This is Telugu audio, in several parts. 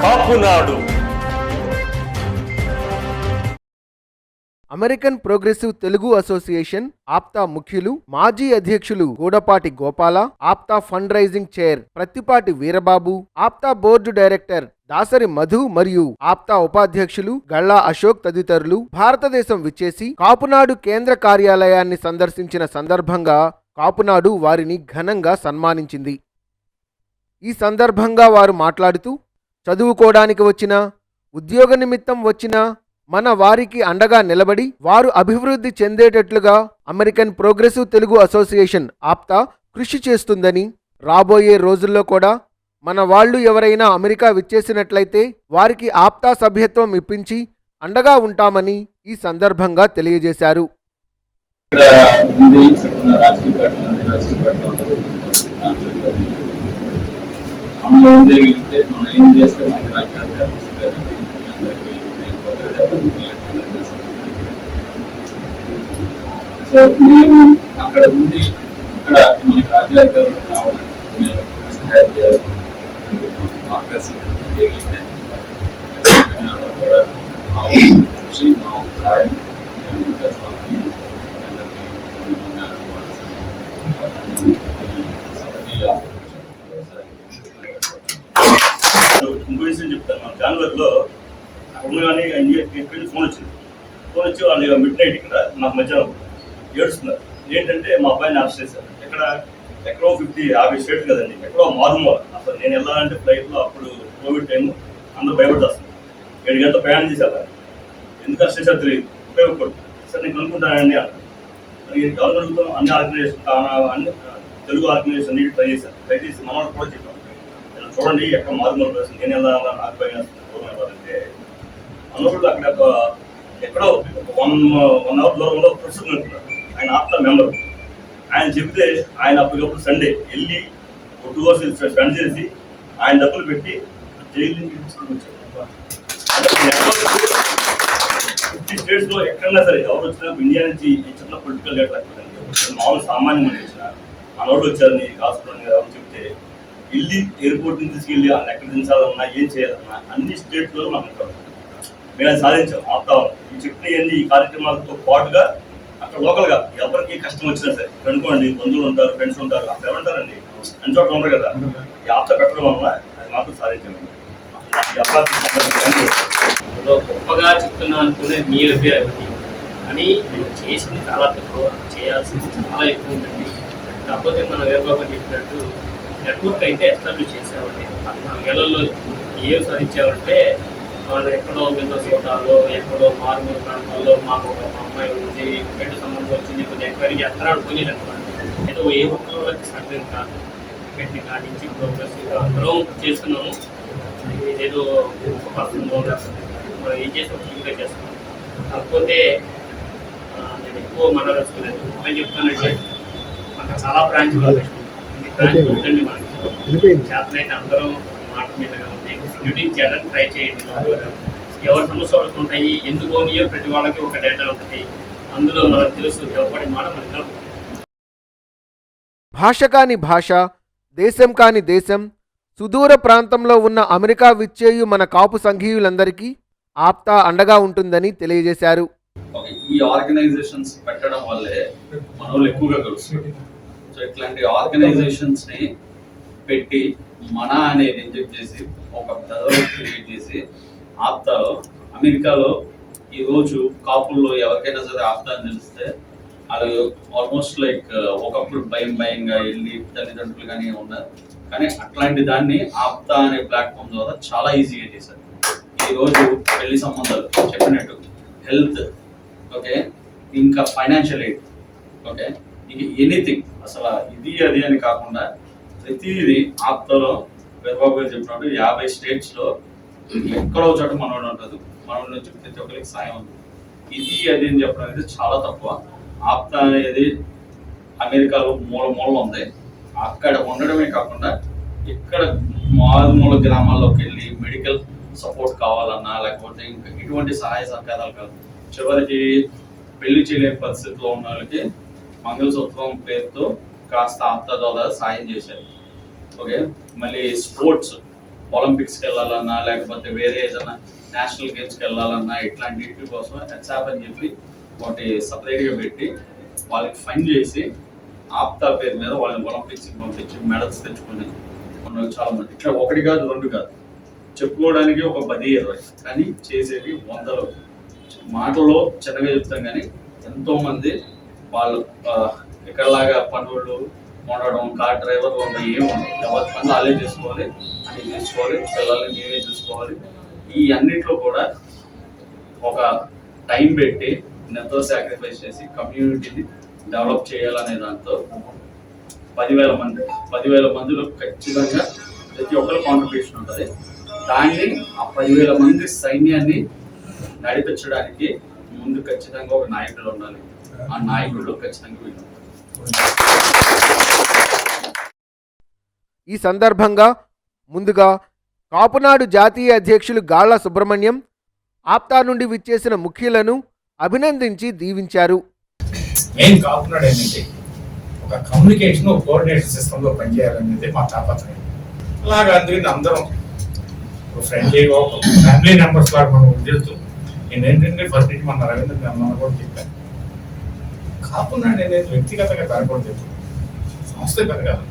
Kapunadu. American progressive Telugu association APTA ముఖ్యులు మాజీ అధ్యక్షులు Gudapati Gopala, APTA fund raising chair Prathipati Veerababu, APTA board director Dasari Madhu మరియు ఆప్తా ఉపాధ్యక్షులు గళ్ళా అశోక్ తదితరులు భారతదేశం విచ్చేసి కాపునాడు కేంద్ర కార్యాలయాన్ని సందర్శించిన సందర్భంగా కాపునాడు వారిని ఘనంగా సన్మానించింది. ఈ సందర్భంగా వారు మాట్లాడుతూ, చదువుకోవడానికి వచ్చినా, ఉద్యోగ నిమిత్తం వచ్చినా మన వారికి అండగా నిలబడి వారు అభివృద్ధి చెందేటట్లుగా American progressive Telugu association APTA కృషి చేస్తుందని, రాబోయే రోజుల్లో కూడా మన వాళ్ళు ఎవరైనా అమెరికా విచ్చేసినట్లయితే వారికి ఆప్తా సభ్యత్వం ఇప్పించి అండగా ఉంటామని ఈ సందర్భంగా తెలియజేశారు. సో మేము అక్కడ ఉండి ఇక్కడ మన రాజ్యాంగం రావాలని సహాయం చేయాలి. ఇంకో విషయం చెప్తాను. జనవరిలో ఉండగానే ఇక్కడికి ఫోన్ వచ్చి వాళ్ళు మిడ్ నైట్ ఇక్కడ నాకు మధ్యాహ్నం ఏడుస్తున్నారు. ఏంటంటే మా అబ్బాయిని అరెస్ట్ చేశారు. ఎక్కడో 50 స్టేట్ కదండి, ఎక్కడో మారుమూల. అసలు నేను వెళ్ళాలంటే ఫ్లైట్లో అప్పుడు కోవిడ్ టైం, అందరూ భయపడతాను. 7 గంటల ప్రయాణం చేసేలా. ఎందుకు అరెస్ట్ చేశారు తెలియదు, ఉపయోగపడుతుంది. సరే నేను కనుక్కుంటానండి అన్న. గవర్నమెంట్తో అన్ని ఆర్గనైజేషన్ అన్ని తెలుగు ఆర్గనైజేషన్ అన్ని ట్రై చేసి మన వాళ్ళు కూడా చెప్పాను, చూడండి ఎక్కడ మారుమూల ప్రదేశం నేను వెళ్ళాలా, నాకు భయం వేస్తుంది దూరం వెళ్ళాలంటే అన్నప్పుడు అక్కడ ఎక్కడో 1 అవర్ దూరంలో ప్రొఫెసర్ ఉంటున్నారు. ఆయన ఆప్తా మెంబర్. ఆయన చెప్తే ఆయన అప్పటికప్పుడు సండే వెళ్ళి 2 hours స్పెండ్ చేసి ఆయన డబ్బులు పెట్టి జైలు నుంచి తీసుకుని వచ్చారు. 50 స్టేట్స్లో ఎక్కడన్నా సరే ఎవరు వచ్చినా ఇండియా నుంచి చిన్న పొలిటికల్ లీడర్ అయిపోయింది, మామూలు సామాన్యం అని వచ్చిన మనోళ్ళు వచ్చారని హాస్పిటల్ ఎవరు చెప్తే వెళ్ళి ఎయిర్పోర్ట్ నుంచి తీసుకెళ్ళి వాళ్ళు ఎక్కడ దించాలన్నా ఏం చేయాలన్నా అన్ని స్టేట్స్లో మనకు మేము అది సాధించాం. ఆప్తా ఈ చెప్పిన ఈ కార్యక్రమాలతో పాటుగా అక్కడ లోకల్గా ఎవరికి కష్టం వచ్చినా సరే కనుకోండి, బంధువులు ఉంటారు, ఫ్రెండ్స్ ఉంటారు, అక్కడ ఎవరుంటారండి అన్ని చోట్ల ఉంటారు కదా, ఈ ఆప్తా పెట్టడం వల్ల అది మాత్రం సాధించాము. గొప్పగా చెప్తున్నా అనుకునే మీ అభివృద్ధి అని చేసింది చాలా తక్కువ, చేయాల్సింది చాలా ఎక్కువ ఉంటుంది. కాకపోతే మన వీరబాబు చెప్పినట్టు నెట్వర్క్ అయితే ఎస్టాబ్లిష్ చేసామండి. 14 ఏళ్లలో ఏం సాధించామంటే వాళ్ళు ఎక్కడో మిన్నసోటాలో ఎక్కడో మారుమూల ప్రాంతాల్లో మాకు ఒక అమ్మాయి ఉంది, పెళ్లి సంబంధం వచ్చింది, కొద్దిగా ఎంక్వైరీ చేస్తారు పోయినట్టు ఏదో ఏ ఒక్కరికి సర్జన్ కాదు పెట్టి కాడించి ప్రోగ్రెస్గా అందరం చేస్తున్నాము. ఏదో ఒక పర్సన్ మనం ఏం చేసి ఇంకా చేస్తున్నాం. కాకపోతే నేను ఎక్కువ మాట్లాడలేదు. ఏం చెప్తానంటే మనకు చాలా బ్రాంచ్ బ్రాంచ్ ఉందండి. మనకి చేతనైతే అందరం మాట మీదగా ఉంది, డ్యూటీకి చేయడానికి ట్రై చేయండి. ఎవరి సమస్యలు ఉంటాయి, ఎందుకో ప్రతి వాళ్ళకి ఒక డేటా ఉంటుంది, అందులో మనకు తెలుసు ఎవరి మాట మనకు. భాష కాని భాష, దేశం కాని దేశం, సుదూర ప్రాంతంలో ఉన్న అమెరికా విచ్చేయు మన కాపు సంఘీయులందరికీ ఆప్తా అండగా ఉంటుందని తెలియజేశారు. ఈ ఆర్గనైజేషన్స్ పెట్టడం వల్లే మన వాళ్ళు ఎక్కువగా కలుస్తుంది. సో ఇట్లాంటి ఆర్గనైజేషన్స్ ని పెట్టి మన అనేది ఇంజెక్ట్ చేసి ఒక క్రియేట్ చేసి ఆప్తాలో అమెరికాలో ఈరోజు కాపుల్లో ఎవరికైనా సరే ఆప్తా అని తెలిస్తే వాళ్ళు ఆల్మోస్ట్ లైక్ ఒకప్పుడు భయంగా వెళ్ళి తల్లిదండ్రులు కానీ ఉన్నారు. కానీ అట్లాంటి దాన్ని ఆప్తా అనే ప్లాట్ఫామ్ ద్వారా చాలా ఈజీగా చేశారు. ఈరోజు పెళ్లి సంబంధాలు చెప్పినట్టు, హెల్త్, ఓకే, ఇంకా ఫైనాన్షియల్ ఎయిడ్, ఓకే, ఇంక ఎనీథింగ్, అసలు ఇది అది అని కాకుండా ప్రతిదీ ఆప్తాలో వీరబాబు గారు చెప్పినట్టు 50 స్టేట్స్లో ఎక్కడో చోట మనోడు ఉంటుంది. మనోడి నుంచి ప్రతి ఒక్కరికి సాయం ఉంటుంది. ఇది అది అని చెప్పడం అనేది చాలా తక్కువ. ఆప్తా అనేది అమెరికాలో మూల ఉంది. అక్కడ ఉండడమే కాకుండా ఇక్కడ మారుమూల గ్రామాల్లోకి వెళ్ళి మెడికల్ సపోర్ట్ కావాలన్నా లేకపోతే ఇంకా ఇటువంటి సహాయ సహకారాలు కాదు. చివరికి పెళ్లి చేయలేని పరిస్థితిలో ఉన్న వాళ్ళకి మంగళసూత్రం పేరుతో కాస్త ఆప్తా ద్వారా సాయం చేశారు. ఓకే, మళ్ళీ స్పోర్ట్స్ ఒలింపిక్స్కి వెళ్ళాలన్నా లేకపోతే వేరే ఏదైనా నేషనల్ గేమ్స్కి వెళ్ళాలన్నా ఇట్లాంటి వీటి కోసం హెచ్ఆప్ అని చెప్పి ఒకటి సపరేట్గా పెట్టి వాళ్ళకి ఫైన్ చేసి ఆప్తా పేరు మీద వాళ్ళని ఒలింపిక్స్కి పంపించి మెడల్స్ తెచ్చుకొని ఉన్న చాలా మంది ఇట్లా ఒకటి కాదు రెండు కాదు చెప్పుకోవడానికి ఒక 10-20 కానీ చేసేది వందలు. మాటలో చిన్నగా చెప్తాం కానీ ఎంతో మంది వాళ్ళు ఇక్కడలాగా పనులు ఉండడం కార్ డ్రైవర్లు ఉండడం ఏమి ఉండదు. ఎవరి పనులు వాళ్ళే చేసుకోవాలి, అన్ని చేసుకోవాలి, పిల్లల్ని మేమే చూసుకోవాలి. ఈ అన్నిట్లో కూడా ఒక టైం పెట్టి ఎంతో సాక్రిఫైస్ చేసి కమ్యూనిటీని డెవలప్ చేయాలనే దాంతో 10,000 మందిలో ఖచ్చితంగా ప్రతి ఒక్కరు కాంట్రిబ్యూషన్ ఉంటుంది. దాన్ని ఆ 10,000 మంది సైన్యాన్ని నడిపించడానికి ముందు ఖచ్చితంగా ఒక నాయకుడు ఉండాలి. ఆ నాయకుడు ఖచ్చితంగా వీళ్ళు. ఈ సందర్భంగా ముందుగా కాపునాడు జాతీయ అధ్యక్షులు గాళ్ల సుబ్రహ్మణ్యం ఆప్తా నుండి విచ్చేసిన ముఖ్యులను అభినందించి దీవించారు. మెయిన్ కాపునాడు ఏంటంటే ఒక కమ్యూనికేషన్ కోఆర్డినేషన్ సిస్టంలో పనిచేయాలనేది మా తాపత్రయం. అలాగా అందుకని అందరం ఫ్రెండ్లీగా ఒక ఫ్యామిలీ మెంబర్స్ లాగా మనం చేస్తూ నేను ఏంటంటే ఫస్ట్ నుంచి మన రవీంద్ర అన్న కూడా చెప్పాను, కాపునాడు అనేది వ్యక్తిగతంగా పెరగకూడదు, సంస్థ పెరగాలి,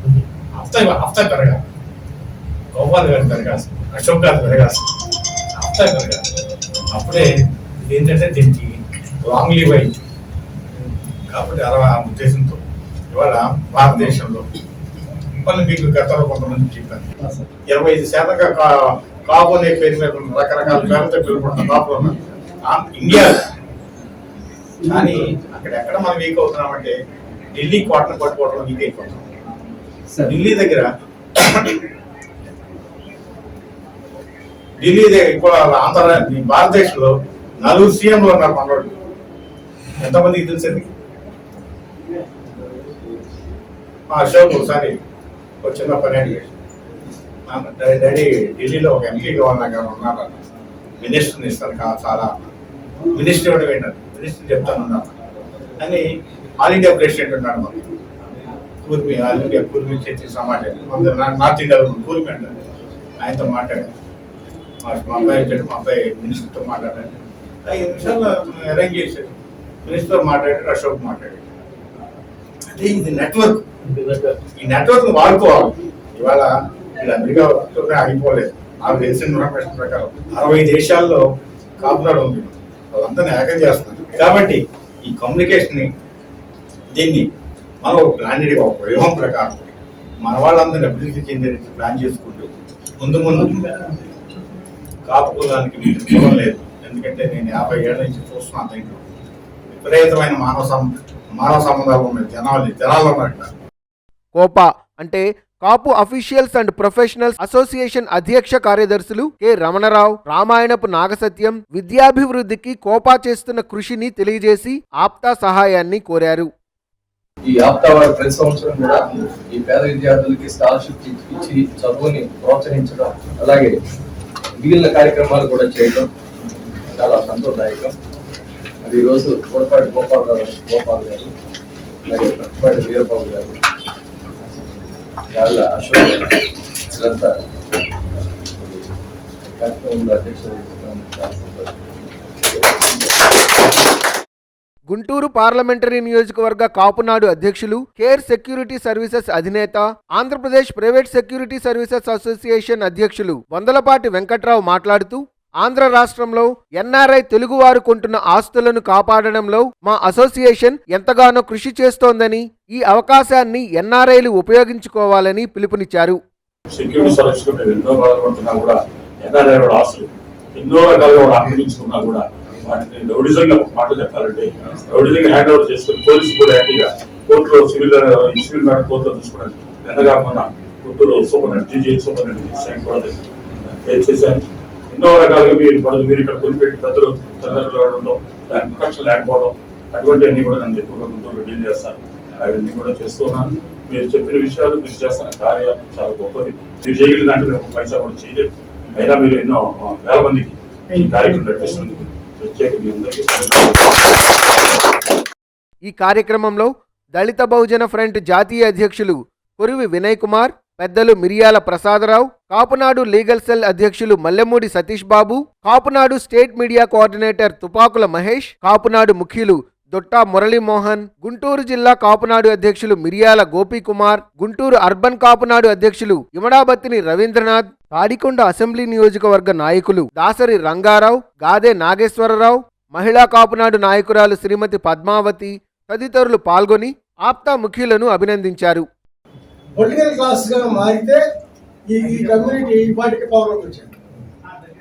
హఫ్తా పెరగాలి, గోపాల్ గారు పెరగాల్సి, అశోక్ గారు పెరగాల్సి, హఫ్తా పెరగాలి. అప్పుడే ఏంటంటే దీనికి లాంగ్ లీవ్ అయింది. కాబట్టి అలా ఆ ఉద్దేశంతో ఇవాళ భారతదేశంలో మళ్ళీ మీకు గతంలో కొంతమంది చెప్పాను 25% కాపు అనే పేరు మీద రకరకాల పేరుతో పిలుపుకుంటున్న కాపులు ఉన్నారు ఇండియా. కానీ అక్కడ ఎక్కడ మనం వీక్ అవుతున్నామంటే ఢిల్లీ కోటను పట్టుకోవడం వీక్ అయిపోతున్నాం. ఢిల్లీ దగ్గర ఇప్పుడు భారతదేశంలో 4 సీఎంలు ఉన్నారు మనోళ్ళు. ఎంతమందికి తెలిసింది? అశోక్ ఒకసారి ఒక చిన్న పని అడిగాడు, డాడీ ఢిల్లీలో ఒక ఎంపీ గవర్నర్ గారు ఉన్నారు, మినిస్టర్ని ఇస్తారు చాలా మినిస్టర్ ఇవ్వడం ఏంటంటే మినిస్టర్ చెప్తానున్నాను అని ఆల్ ఇండియా ప్రెసిడెంట్ ఉన్నాడు మనకి కూర్మి, ఆల్ ఇండియా కూర్మి చేసి సమాజం నార్త్ ఇండియాలో కూర్మి అంటారు. ఆయనతో మాట్లాడారు, మా అబ్బాయి వచ్చాడు, మా అబ్బాయి మినిస్టర్తో మాట్లాడారు. 5 నిమిషాలు అరేంజ్ చేశారు. మినిస్టర్ మాట్లాడారు, అశోక్ మాట్లాడారు. అంటే ఇది నెట్వర్క్. ఈ నెట్వర్క్ వాడుకోవాలి. ఇవాళ వీళ్ళు అమెరికా ఆగిపోలేదు. నాకు తెలిసిన ఇన్ఫర్మేషన్ ప్రకారం 60 దేశాల్లో కాపునాడు ఉంది. వాళ్ళందరినీ ఏకం చేస్తున్నారు. కాబట్టి ఈ కమ్యూనికేషన్ ని దీన్ని మనం ఒక ప్లానెడ్ ఒక వ్యూహం ప్రకారం మన వాళ్ళందరినీ అభివృద్ధి చెందే ప్లాన్ చేసుకుంటూ ముందు కాపు కులానికి మీకు దూరం లేదు. ఎందుకంటే నేను 50 ఏళ్ళ నుంచి చూస్తున్నాను. దీంట్లో విపరీతమైన మానవ సంబంధాలు ఉన్నాయి. జనాలు ఉన్నట్టు. కోపా అంటే కాపు అఫీషియల్స్ అండ్ ప్రొఫెషనల్స్ అసోసియేషన్ అధ్యక్ష కార్యదర్శులు కె రమణరావు, రామాయణపు నాగసత్యం విద్యాభివృద్ధికి కోపా చేస్తున్న కృషిని తెలియజేసి ఆప్తా సహాయాన్ని కోరారు. ఈ ఆప్తా వారి ప్రతి సంవత్సరం కూడా ఈ పేద విద్యార్థులకి స్కాలర్షిప్ ఇచ్చి చదువుని ప్రోత్సహించడం, అలాగే మిగిలిన కార్యక్రమాలు కూడా చేయడం చాలా సంతోషదాయకం. అది ఈరోజు కోడపాటి గోపాల్ గారు, అలాగే ప్రతిపాటి వీరబాబు గారు, వాళ్ళ అశోక్ గారు ఇదంతా కార్యక్రమంలో అధ్యక్షులు. గుంటూరు పార్లమెంటరీ నియోజకవర్గ కాపునాడు అధ్యక్షులు, కేర్ సెక్యూరిటీ సర్వీసెస్ అధినేత, Andhra Pradesh private security services association అధ్యక్షులు వందలపాటి వెంకట్రావు మాట్లాడుతూ ఆంధ్ర రాష్ట్రంలో ఎన్ఆర్ఐ తెలుగువారు కొంటున్న ఆస్తులను కాపాడడంలో మా అసోసియేషన్ ఎంతగానో కృషి చేస్తోందని, ఈ అవకాశాన్ని ఎన్ఆర్ఐలు ఉపయోగించుకోవాలని పిలుపునిచ్చారు. సెక్యూరిటీ సర్వీస్ ఎన్నో బాధపడుతున్నా కూడా ఎన్ఆర్ఐ ఆస్తులు ఎన్నో రకాలుగా ఆక్రమించుకున్నా కూడా వాటిని రౌడిజంగా మాట చెప్పాలంటే రౌడిజంగా హ్యాండ్ ఓవర్ చేసుకుని పోలీసు కూడా హ్యాపీగా కోర్టులో సివిల్ మ్యాటర్ కోర్టులో చూసుకోవడానికి ఎంతగా మన గుంటూరు సూపరింటెండెంట్ కూడా చేశాను. ఎన్నో రకాలుగా మీరు ఇక్కడ కొనిపెట్టి పెద్దలు తల్లిదండ్రులు దాని ప్రొటెక్షన్ లేకపోవడం అటువంటి అన్ని కూడా నన్ను ఎక్కువగా గుంటూరులో డీల్ చేస్తాను. అవన్నీ కూడా చేస్తున్నాను. మీరు చెప్పిన విషయాలు మీరు చేస్తున్న కార్యాలు చాలా గొప్పది. మీరు చేయగలిగిన దాంట్లో మేము పైసా కూడా చేయలేదు. అయినా మీరు ఎన్నో వేల మందికి ఈ కార్యక్రమం నడిపిస్తున్నందుకు ఈ కార్యక్రమంలో దళిత బహుజన ఫ్రంట్ జాతీయ అధ్యక్షులు కొరివి వినయ్ కుమార్, పెద్దలు మిరియాల ప్రసాదరావు, కాపునాడు లీగల్ సెల్ అధ్యక్షులు Mallemudi Satish Babu, Kapunadu state media coordinator Tupakula Mahesh, Kapunadu ముఖ్యులు దొట్టా మురళీమోహన్, గుంటూరు జిల్లా కాపునాడు అధ్యక్షులు మిరియాల గోపీకుమార్, గుంటూరు అర్బన్ కాపునాడు అధ్యక్షులు ఇమడాబత్తిని రవీంద్రనాథ్, తాడికొండ అసెంబ్లీ నియోజకవర్గ నాయకులు దాసరి రంగారావు, గాదే నాగేశ్వరరావు, మహిళా కాపునాడు నాయకురాలు శ్రీమతి పద్మావతి తదితరులు పాల్గొని ఆప్తా ముఖ్యులను అభినందించారు. పొలిటికల్ క్లాస్ గా మారితే ఈ కమ్యూనిటీ ఈ పార్టీకి పవర్లోకి వచ్చింది.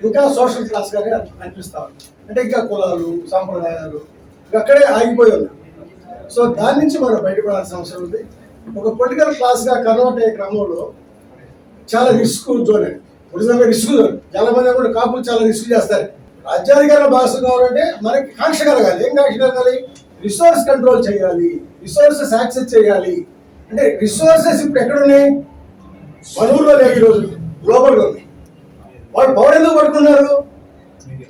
ఇంకా సోషల్ క్లాస్ గానే అనిపిస్తాం. అంటే ఇంకా కులాలు సాంప్రదాయాలు అక్కడే ఆగిపోయి ఉన్నాయి. సో దాని నుంచి మనం బయటపడాల్సిన అవసరం ఉంది. ఒక పొలిటికల్ క్లాస్ గా కన్వర్ట్ అయ్యే క్రమంలో చాలా రిస్క్ జోన్ అండి. ఒరిజినల్గా రిస్క్ జోన్. చాలా మంది కూడా కాపులు చాలా రిస్క్ చేస్తారు. రాజ్యాధికార భాష కావాలంటే మనకి కాంక్ష కలగాలి. ఏం కాంక్ష కలగాలి? రిసోర్స్ కంట్రోల్ చేయాలి, రిసోర్సెస్ యాక్సెస్ చేయాలి. అంటే రిసోర్సెస్ ఇప్పుడు ఎక్కడున్నాయి? మన ఊళ్ళో లేవు, ఈరోజు గ్లోబల్గా ఉన్నాయి. వాళ్ళు పవర్ ఎందుకు పడుతున్నారు?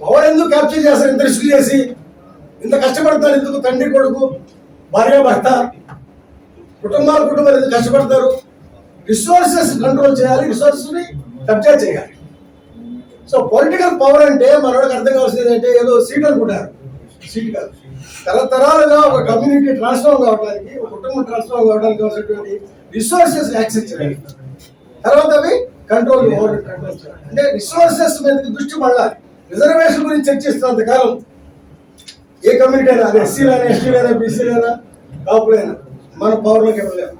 పవర్ ఎందుకు క్యాప్చర్ చేస్తారు? ఇంత రిస్క్ చేసి ఇంత కష్టపడతారు ఎందుకు? తండ్రి కొడుకు, భార్య భర్త, కుటుంబాలు ఎందుకు కష్టపడతారు? రిసోర్సెస్ కంట్రోల్ చేయాలి, రిసోర్సెస్ ని కబ్జా చేయాలి. సో పొలిటికల్ పవర్ అంటే మనోడికి అర్థం కావాల్సింది అంటే ఏదో సీట్ అనుకుంటారు. సీట్ కాదు. తరతరాలుగా ఒక కమ్యూనిటీ ట్రాన్స్ఫార్మ్ కావడానికి, ఒక కుటుంబం ట్రాన్స్ఫార్మ్ కావడానికి కావాల్సినటువంటి రిసోర్సెస్ యాక్సెస్ చేయాలి. తర్వాత అవి కంట్రోల్ చేయాలి. అంటే రిసోర్సెస్ మీద దృష్టి పడాలి. రిజర్వేషన్ గురించి చర్చిస్తున్నంత కాలం ఏ కమ్యూనిటీ అయినా, అది ఎస్సీలైనా, ఎస్టీలైనా, బీసీలైనా, కాపులైనా మన పవర్లోకి వెళ్ళలేము.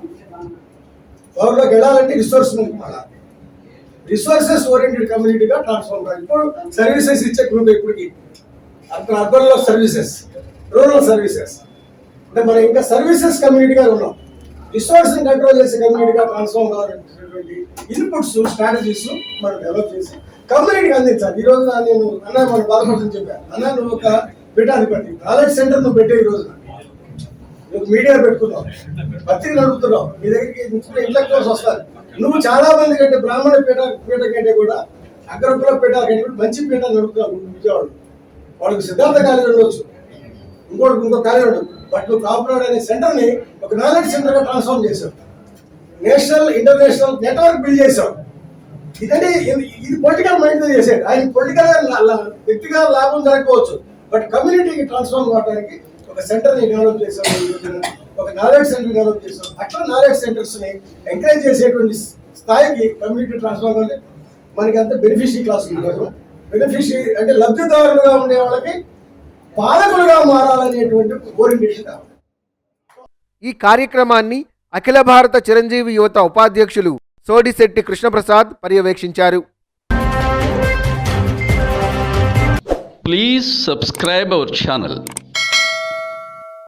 పవర్లోకి వెళ్ళాలంటే రిసోర్స్ మీద పడాలి. రిసోర్సెస్ ఓరియంటెడ్ కమ్యూనిటీగా ట్రాన్స్ఫార్మ్ కావాలి. ఇప్పుడు సర్వీసెస్ ఇచ్చే గ్రూప్ ఇప్పటికి అర్బన్ లో సర్వీసెస్, రూరల్ సర్వీసెస్, అంటే మనం ఇంకా సర్వీసెస్ కమ్యూనిటీగా ఉన్నాం. రిసోర్స్ కంట్రోల్ చేసే కమ్యూనిటీగా ట్రాన్స్ఫార్మ్ కావాలనేటువంటి ఇన్పుట్స్, స్ట్రాటజీస్ మనం డెవలప్ చేసి కమ్యూనిటీకి అందించాలి. ఈ రోజు నేను అన్న మనం బాధపడుతుంది చెప్పాను. అన్న నువ్వు ఒక పీఠాధిపతి, నాలెడ్జ్ సెంటర్ నువ్వు పెట్టే ఈ రోజు నువ్వు మీడియా పెట్టుకున్నావు, పత్రిక నడుపుతున్నావు, నీ దగ్గరికి ఇంటలెక్చువల్స్ వస్తారు. నువ్వు చాలా మంది కంటే బ్రాహ్మణ పీఠ కంటే కూడా అగ్రకుల పీఠ కంటే మంచి పీఠాలు నడుపుతున్నావు విజయవాడ. వాళ్ళకి సిద్ధార్థ కాలేజ్ ఉండొచ్చు, ఇంకో కాలేజ్ ఉండదు. బట్ నువ్వు కాపునాడు అనే సెంటర్ ని ఒక నాలెడ్జ్ సెంటర్ గా ట్రాన్స్ఫార్మ్ చేశావు. నేషనల్ ఇంటర్నేషనల్ నెట్వర్క్ బిల్డ్ చేశావు. ఇదంటే ఇది పొలిటికల్ మైండ్ తో చేసేది. ఆయన పొలిటికల్ వ్యక్తిగా లాభం జరగకపోవచ్చు, బట్ కమ్యూనిటీకి ట్రాన్స్ఫార్మ్ కావడానికి ఒక సెంటర్ ని డెవలప్ చేశాం, ఒక నాలెడ్జ్ సెంటర్ డెవలప్ చేశాం. అట్లా నాలెడ్జ్ సెంటర్స్ ని ఎంకరేజ్ చేసేటువంటి స్థాయికి కమ్యూనిటీ ట్రాన్స్ఫార్మ్ అంటే మనకి అంత బెనిఫిషియరీ క్లాస్ ఉంది. బెనిఫిషియరీ అంటే లబ్ధిదారులుగా ఉండే వాళ్ళకి పాలకులుగా మారాలనేటువంటి ఓరియంటేషన్ కావాలి. ఈ కార్యక్రమాన్ని అఖిల భారత చిరంజీవి యువత ఉపాధ్యక్షులు సోడిశెట్టి కృష్ణప్రసాద్ పర్యవేక్షించారు. Please subscribe our channel